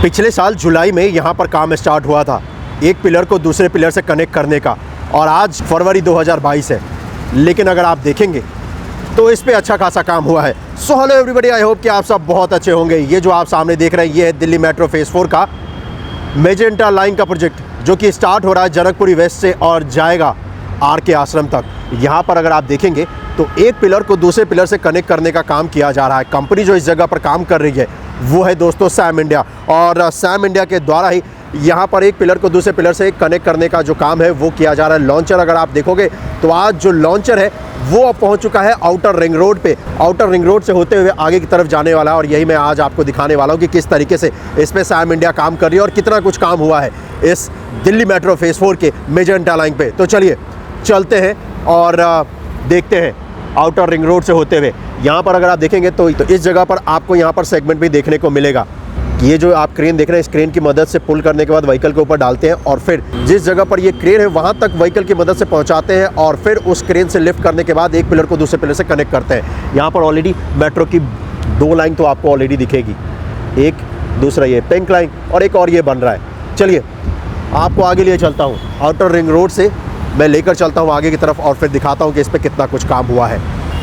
पिछले साल जुलाई में यहाँ पर काम स्टार्ट हुआ था एक पिलर को दूसरे पिलर से कनेक्ट करने का, और आज फरवरी 2022 है, लेकिन अगर आप देखेंगे तो इस पे अच्छा खासा काम हुआ है। So hello everybody, I hope कि आप सब बहुत अच्छे होंगे। ये जो आप सामने देख रहे हैं ये है दिल्ली मेट्रो फेज़ 4 का मेजेंटा लाइन का प्रोजेक्ट, जो कि स्टार्ट हो रहा है जनकपुरी वेस्ट से और जाएगा आर के आश्रम तक। यहाँ पर अगर आप देखेंगे तो एक पिलर को दूसरे पिलर से कनेक्ट करने का काम किया जा रहा है। कंपनी जो इस जगह पर काम कर रही है वो है दोस्तों सैम इंडिया, और सैम इंडिया के द्वारा ही यहाँ पर एक पिलर को दूसरे पिलर से कनेक्ट करने का जो काम है वो किया जा रहा है। लॉन्चर अगर आप देखोगे तो आज जो लॉन्चर है वो अब पहुँच चुका है आउटर रिंग रोड पे। आउटर रिंग रोड से होते हुए आगे की तरफ जाने वाला है, और यही मैं आज आपको दिखाने वाला हूँ कि किस तरीके से इस पर सैम इंडिया काम कर रही है और कितना कुछ काम हुआ है इस दिल्ली मेट्रो फेज़ 4 के मेजेंटा लाइन पे। तो चलिए चलते हैं और देखते हैं आउटर रिंग रोड से होते हुए। यहाँ पर अगर आप देखेंगे तो इस जगह पर आपको यहाँ पर सेगमेंट भी देखने को मिलेगा। ये जो आप क्रेन देख रहे हैं, इस क्रेन की मदद से पुल करने के बाद व्हीकल के ऊपर डालते हैं और फिर जिस जगह पर ये क्रेन है वहाँ तक व्हीकल की मदद से पहुँचाते हैं, और फिर उस क्रेन से लिफ्ट करने के बाद एक पिलर को दूसरे पिलर से कनेक्ट करते हैं। यहाँ पर ऑलरेडी मेट्रो की 2 लाइन तो आपको ऑलरेडी दिखेगी, एक दूसरा ये पिंक लाइन और एक और ये बन रहा है। चलिए आपको आगे लिए चलता हूँ, आउटर रिंग रोड से मैं लेकर चलता हूँ आगे की तरफ और फिर दिखाता हूँ कि इस पर कितना कुछ काम हुआ है।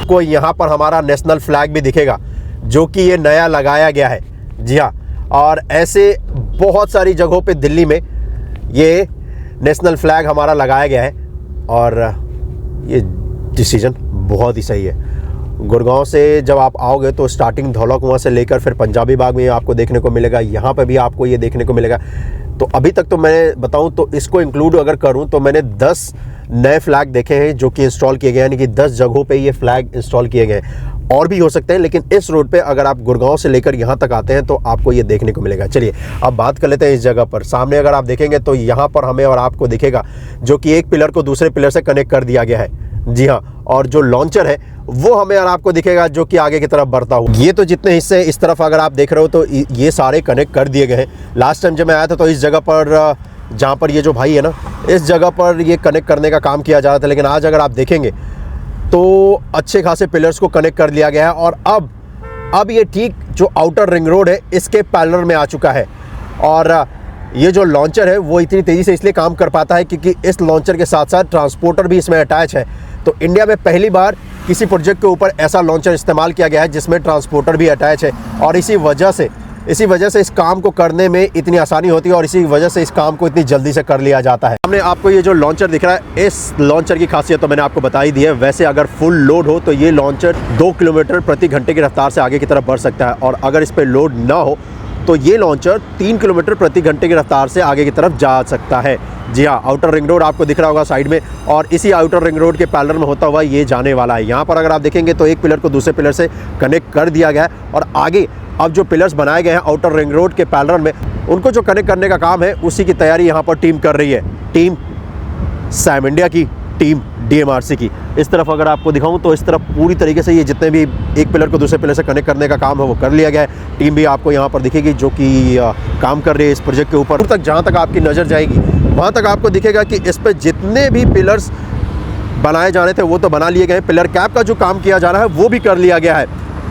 कोई यहाँ पर हमारा नेशनल फ्लैग भी दिखेगा जो कि ये नया लगाया गया है। जी हाँ, और ऐसे बहुत सारी जगहों पे दिल्ली में ये नेशनल फ्लैग हमारा लगाया गया है, और ये डिसीजन बहुत ही सही है। गुड़गांव से जब आप आओगे तो स्टार्टिंग धौला कुआं से लेकर फिर पंजाबी बाग में आपको देखने को मिलेगा, यहाँ पे भी आपको ये देखने को मिलेगा। तो अभी तक तो मैं बताऊं तो इसको इंक्लूड अगर करूं तो मैंने 10 नए फ्लैग देखे हैं जो कि इंस्टॉल किए गए हैं, यानी कि 10 जगहों पे ये फ्लैग इंस्टॉल किए गए हैं। और भी हो सकते हैं, लेकिन इस रोड पे अगर आप गुड़गांव से लेकर यहाँ तक आते हैं तो आपको ये देखने को मिलेगा। चलिए अब बात कर लेते हैं इस जगह पर। सामने अगर आप देखेंगे तो यहाँ पर हमें और आपको दिखेगा जो कि एक पिलर को दूसरे पिलर से कनेक्ट कर दिया गया है। जी हाँ, और जो लॉन्चर है वो हमें और आपको दिखेगा जो कि आगे की तरफ बढ़ता हुआ। ये तो जितने हिस्से इस तरफ अगर आप देख रहे हो तो ये सारे कनेक्ट कर दिए गए हैं। लास्ट टाइम जब मैं आया था तो इस जगह पर जहाँ पर ये जो भाई है ना, इस जगह पर ये कनेक्ट करने का काम किया जा रहा था, लेकिन आज अगर आप देखेंगे तो अच्छे खासे पिलर्स को कनेक्ट कर लिया गया है। और अब ये ठीक जो आउटर रिंग रोड है इसके पैरेलल में आ चुका है। और ये जो लॉन्चर है वो इतनी तेज़ी से इसलिए काम कर पाता है क्योंकि इस लॉन्चर के साथ साथ ट्रांसपोर्टर भी इसमें अटैच है। तो इंडिया में पहली बार किसी प्रोजेक्ट के ऊपर ऐसा लॉन्चर इस्तेमाल किया गया है जिसमें ट्रांसपोर्टर भी अटैच है, और इसी वजह से इस काम को करने में इतनी आसानी होती है और इसी वजह से इस काम को इतनी जल्दी से कर लिया जाता है। हमने आपको ये जो लॉन्चर दिख रहा है, इस लॉन्चर की खासियत तो मैंने आपको बता ही दी है। वैसे अगर फुल लोड हो तो ये लॉन्चर 2 किलोमीटर प्रति घंटे की रफ्तार से आगे की तरफ बढ़ सकता है, और अगर इस पर लोड ना हो तो ये लॉन्चर 3 किलोमीटर प्रति घंटे की रफ्तार से आगे की तरफ जा सकता है। जी हाँ, आउटर रिंग रोड आपको दिख रहा होगा साइड में, और इसी आउटर रिंग रोड के पैरेलल में होता हुआ ये जाने वाला है। यहाँ पर अगर आप देखेंगे तो एक पिलर को दूसरे पिलर से कनेक्ट कर दिया गया है, और आगे अब जो पिलर्स बनाए गए हैं आउटर रिंग रोड के पैरेलल में, उनको जो कनेक्ट करने का काम है उसी की तैयारी यहाँ पर टीम कर रही है। टीम सैम इंडिया की, टीम DMRC की। इस तरफ अगर आपको दिखाऊं तो इस तरफ पूरी तरीके से ये जितने भी एक पिलर को दूसरे पिलर से कनेक्ट करने का काम है वो कर लिया गया है। टीम भी आपको यहाँ पर दिखेगी जो कि काम कर रही है इस प्रोजेक्ट के ऊपर। तक जहाँ तक आपकी नज़र जाएगी वहाँ तक आपको दिखेगा कि इस पर जितने भी पिलर्स बनाए जाने थे वो तो बना लिए गए हैं। पिलर कैप का जो काम किया जा रहा है वो भी कर लिया गया है।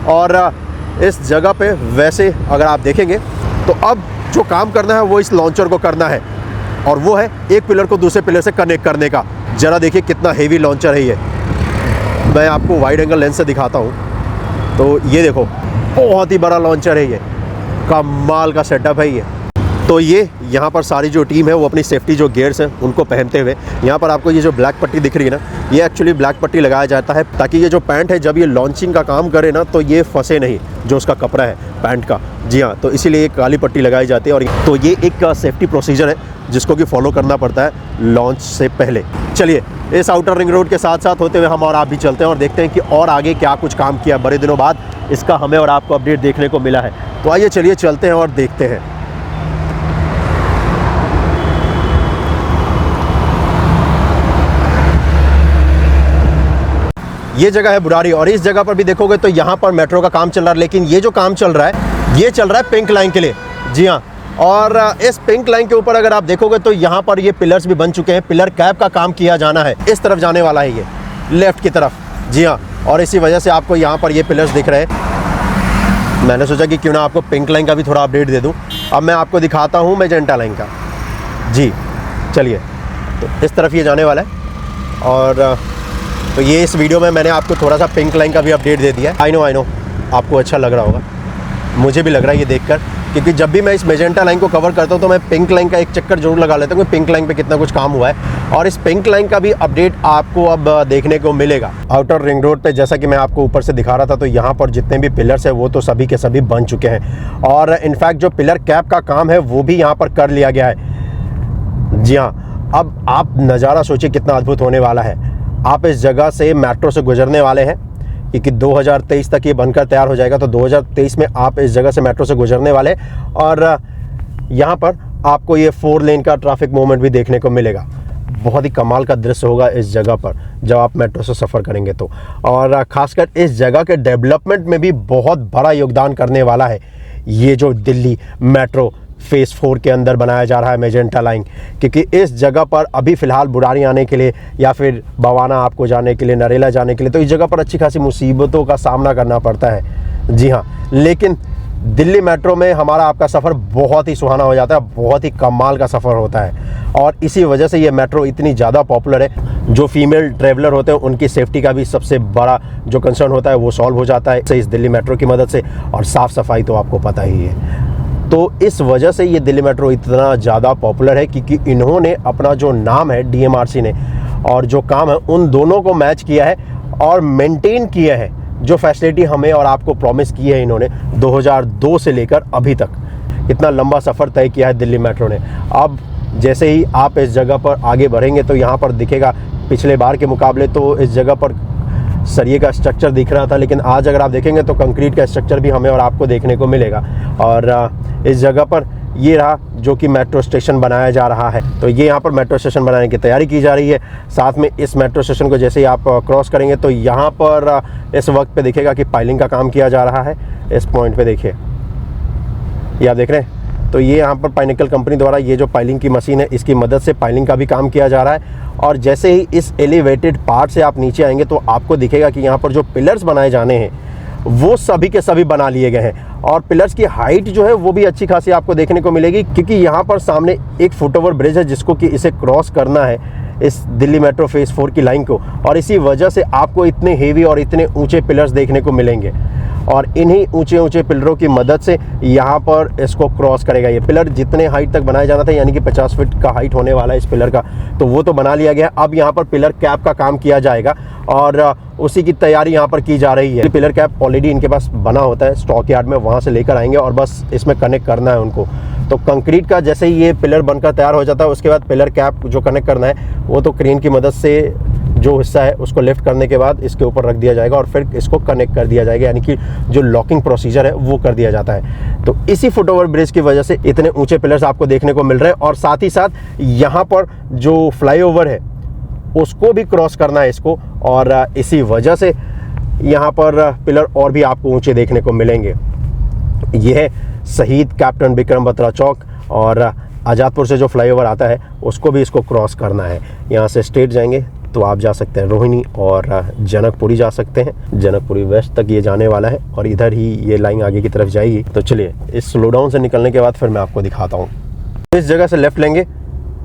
और इस जगह पे वैसे अगर आप देखेंगे तो अब जो काम करना है वो इस लॉन्चर को करना है, और वो है एक पिलर को दूसरे पिलर से कनेक्ट करने का। ज़रा देखिए कितना हेवी लॉन्चर है ये। मैं आपको वाइड एंगल लेंस से दिखाता हूँ तो ये देखो बहुत ही बड़ा लॉन्चर है ये, कमाल का सेटअप है ये। तो ये यहाँ पर सारी जो टीम है वो अपनी सेफ्टी जो गियर्स हैं उनको पहनते हुए, यहाँ पर आपको ये जो ब्लैक पट्टी दिख रही है ना, ये एक्चुअली ब्लैक पट्टी लगाया जाता है ताकि ये जो पैंट है जब ये लॉन्चिंग का काम करे ना तो ये फंसे नहीं, जो उसका कपड़ा है पैंट का। जी हाँ, तो इसीलिए एक काली पट्टी लगाई जाती है। और तो ये एक सेफ्टी प्रोसीजर है जिसको कि फॉलो करना पड़ता है लॉन्च से पहले। चलिए इस आउटर रिंग रोड के साथ साथ होते हुए हम और आप भी चलते हैं और देखते हैं कि और आगे क्या कुछ काम किया। बड़े दिनों बाद इसका हमें और आपको अपडेट देखने को मिला है, तो आइए चलिए चलते हैं और देखते हैं। ये जगह है बुराड़ी, और इस जगह पर भी देखोगे तो यहाँ पर मेट्रो का काम चल रहा है, लेकिन ये जो काम चल रहा है ये चल रहा है पिंक लाइन के लिए। जी हाँ, और इस पिंक लाइन के ऊपर अगर आप देखोगे तो यहाँ पर ये पिलर्स भी बन चुके हैं। पिलर कैप का काम किया जाना है, इस तरफ जाने वाला है ये लेफ्ट की तरफ। जी हाँ, और इसी वजह से आपको यहाँ पर ये पिलर्स दिख रहे हैं। मैंने सोचा कि क्यों ना आपको पिंक लाइन का भी थोड़ा अपडेट दे दूं। अब मैं आपको दिखाता हूं मैजेंटा लाइन का। जी चलिए, तो इस तरफ ये जाने वाला है और तो ये इस वीडियो में मैंने आपको थोड़ा सा पिंक लाइन का भी अपडेट दे दिया है। आई नो आपको अच्छा लग रहा होगा, मुझे भी लग रहा है ये देखकर, क्योंकि जब भी मैं इस मैजेंटा लाइन को कवर करता हूँ तो मैं पिंक लाइन का एक चक्कर जरूर लगा लेता हूँ कि पिंक लाइन पे कितना कुछ काम हुआ है। और इस पिंक लाइन का भी अपडेट आपको अब देखने को मिलेगा। आउटर रिंग रोड पे जैसा कि मैं आपको ऊपर से दिखा रहा था, तो यहाँ पर जितने भी पिलर्स हैं वो तो सभी के सभी बन चुके हैं और इनफैक्ट जो पिलर कैप का काम है वो भी यहाँ पर कर लिया गया है। जी हाँ, अब आप नज़ारा सोचिए कितना अद्भुत होने वाला है। आप इस जगह से मेट्रो से गुजरने वाले हैं क्योंकि 2023 तक ये बनकर तैयार हो जाएगा, तो 2023 में आप इस जगह से मेट्रो से गुजरने वाले और यहाँ पर आपको ये 4 लेन का ट्रैफिक मूवमेंट भी देखने को मिलेगा। बहुत ही कमाल का दृश्य होगा इस जगह पर जब आप मेट्रो से सफ़र करेंगे तो। और ख़ासकर इस जगह के डेवलपमेंट में भी बहुत बड़ा योगदान करने वाला है ये जो दिल्ली मेट्रो फेज़ 4 के अंदर बनाया जा रहा है मैजेंटा लाइन, क्योंकि इस जगह पर अभी फ़िलहाल बुराड़ी आने के लिए या फिर बवाना आपको जाने के लिए, नरेला जाने के लिए, तो इस जगह पर अच्छी खासी मुसीबतों का सामना करना पड़ता है। जी हाँ, लेकिन दिल्ली मेट्रो में हमारा आपका सफ़र बहुत ही सुहाना हो जाता है, बहुत ही कमाल का सफ़र होता है और इसी वजह से ये मेट्रो इतनी ज़्यादा पॉपुलर है। जो फीमेल ट्रैवलर होते हैं उनकी सेफ्टी का भी सबसे बड़ा जो कंसर्न होता है वो सॉल्व हो जाता है इस दिल्ली मेट्रो की मदद से। और साफ़ सफाई तो आपको पता ही है, तो इस वजह से ये दिल्ली मेट्रो इतना ज़्यादा पॉपुलर है क्योंकि इन्होंने अपना जो नाम है डीएमआरसी ने और जो काम है उन दोनों को मैच किया है और मेंटेन किया है। जो फैसिलिटी हमें और आपको प्रॉमिस की है इन्होंने 2002 से लेकर अभी तक, इतना लंबा सफ़र तय किया है दिल्ली मेट्रो ने। अब जैसे ही आप इस जगह पर आगे बढ़ेंगे तो यहाँ पर दिखेगा पिछले बार के मुकाबले तो इस जगह पर सरिये का स्ट्रक्चर दिख रहा था, लेकिन आज अगर आप देखेंगे तो कंक्रीट का स्ट्रक्चर भी हमें और आपको देखने को मिलेगा। और इस जगह पर ये रहा जो कि मेट्रो स्टेशन बनाया जा रहा है, तो ये यहाँ पर मेट्रो स्टेशन बनाने की तैयारी की जा रही है। साथ में इस मेट्रो स्टेशन को जैसे ही आप क्रॉस करेंगे तो यहाँ पर इस वक्त पे दिखेगा कि पाइलिंग का काम किया जा रहा है। इस पॉइंट पे देखिए, ये आप देख रहे हैं, तो ये यहाँ पर पाइनिकल कंपनी द्वारा ये जो पाइलिंग की मशीन है इसकी मदद से पाइलिंग का भी काम किया जा रहा है। और जैसे ही इस एलिवेटेड पार्ट से आप नीचे आएंगे तो आपको दिखेगा कि यहाँ पर जो पिलर्स बनाए जाने हैं वो सभी के सभी बना लिए गए हैं और पिलर्स की हाइट जो है वो भी अच्छी खासी आपको देखने को मिलेगी, क्योंकि यहाँ पर सामने एक फुटओवर ब्रिज है जिसको कि इसे क्रॉस करना है इस दिल्ली मेट्रो फेज़ 4 की लाइन को, और इसी वजह से आपको इतने हेवी और इतने ऊंचे पिलर्स देखने को मिलेंगे और इन्हीं ऊंचे ऊंचे पिलरों की मदद से यहाँ पर इसको क्रॉस करेगा। ये पिलर जितने हाइट तक बनाया जाना था यानी कि 50 फीट का हाइट होने वाला है इस पिलर का, तो वो तो बना लिया गया। अब यहाँ पर पिलर कैप का काम किया जाएगा और उसी की तैयारी यहाँ पर की जा रही है। पिलर कैप ऑलरेडी इनके पास बना होता है स्टॉक यार्ड में, वहाँ से लेकर आएंगे और बस इसमें कनेक्ट करना है उनको। तो कंक्रीट का जैसे ही ये पिलर बनकर तैयार हो जाता है उसके बाद पिलर कैप जो कनेक्ट करना है वो तो क्रेन की मदद से जो हिस्सा है उसको लिफ्ट करने के बाद इसके ऊपर रख दिया जाएगा और फिर इसको कनेक्ट कर दिया जाएगा, यानी कि जो लॉकिंग प्रोसीजर है वो कर दिया जाता है। तो इसी फुटओवर ब्रिज की वजह से इतने ऊंचे पिलर्स आपको देखने को मिल रहे हैं और साथ ही साथ यहाँ पर जो फ्लाईओवर है उसको भी क्रॉस करना है इसको, और इसी वजह से यहाँ पर पिलर और भी आपको ऊंचे देखने को मिलेंगे। यह है शहीद कैप्टन बिक्रम बत्रा चौक और आज़ादपुर से जो फ्लाईओवर आता है उसको भी इसको क्रॉस करना है। यहाँ से स्ट्रेट जाएंगे तो आप जा सकते हैं रोहिणी और जनकपुरी जा सकते हैं। जनकपुरी वेस्ट तक ये जाने वाला है और इधर ही ये लाइन आगे की तरफ जाएगी। तो चलिए इस स्लो डाउन से निकलने के बाद फिर मैं आपको दिखाता हूँ। इस जगह से लेफ़्ट लेंगे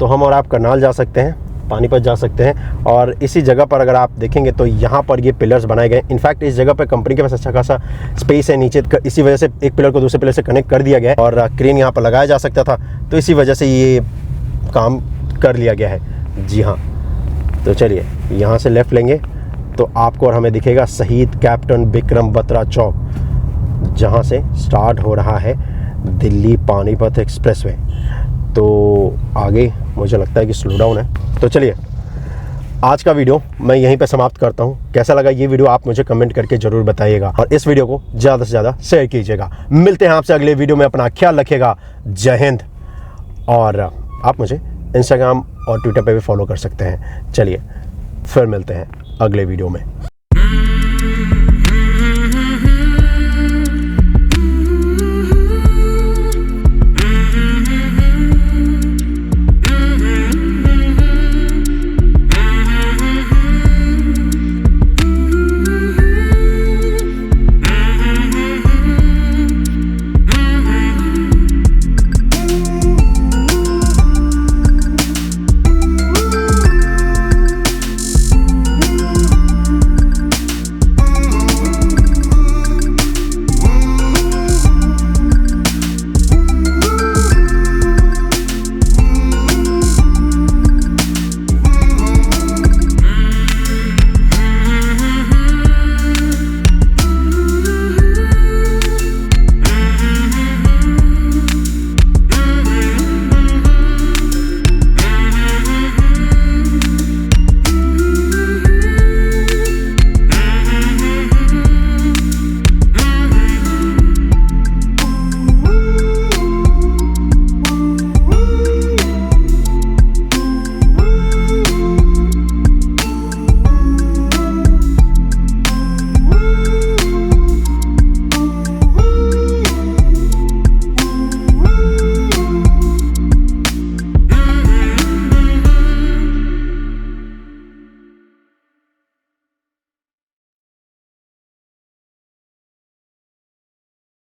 तो हम और आप करनाल जा सकते हैं, पानीपत जा सकते हैं और इसी जगह पर अगर आप देखेंगे तो यहाँ पर ये पिलर्स बनाए गए। इनफैक्ट इस जगह पर कंपनी के पास अच्छा खासा स्पेस है नीचे, इसी वजह से एक पिलर को दूसरे पिलर से कनेक्ट कर दिया गया है और क्रेन यहाँ पर लगाया जा सकता था, तो इसी वजह से ये काम कर लिया गया है। जी हाँ, तो चलिए यहाँ से लेफ़्ट लेंगे तो आपको और हमें दिखेगा शहीद कैप्टन बिक्रम बत्रा चौक, जहाँ से स्टार्ट हो रहा है दिल्ली पानीपत एक्सप्रेसवे। तो आगे मुझे लगता है कि स्लो डाउन है। तो चलिए आज का वीडियो मैं यहीं पे समाप्त करता हूँ। कैसा लगा ये वीडियो आप मुझे कमेंट करके ज़रूर बताइएगा और इस वीडियो को ज़्यादा से ज़्यादा शेयर कीजिएगा। मिलते हैं आपसे अगले वीडियो में, अपना ख्याल रखिएगा। जय हिंद। और आप मुझे इंस्टाग्राम और ट्विटर पे भी फॉलो कर सकते हैं। चलिए फिर मिलते हैं अगले वीडियो में।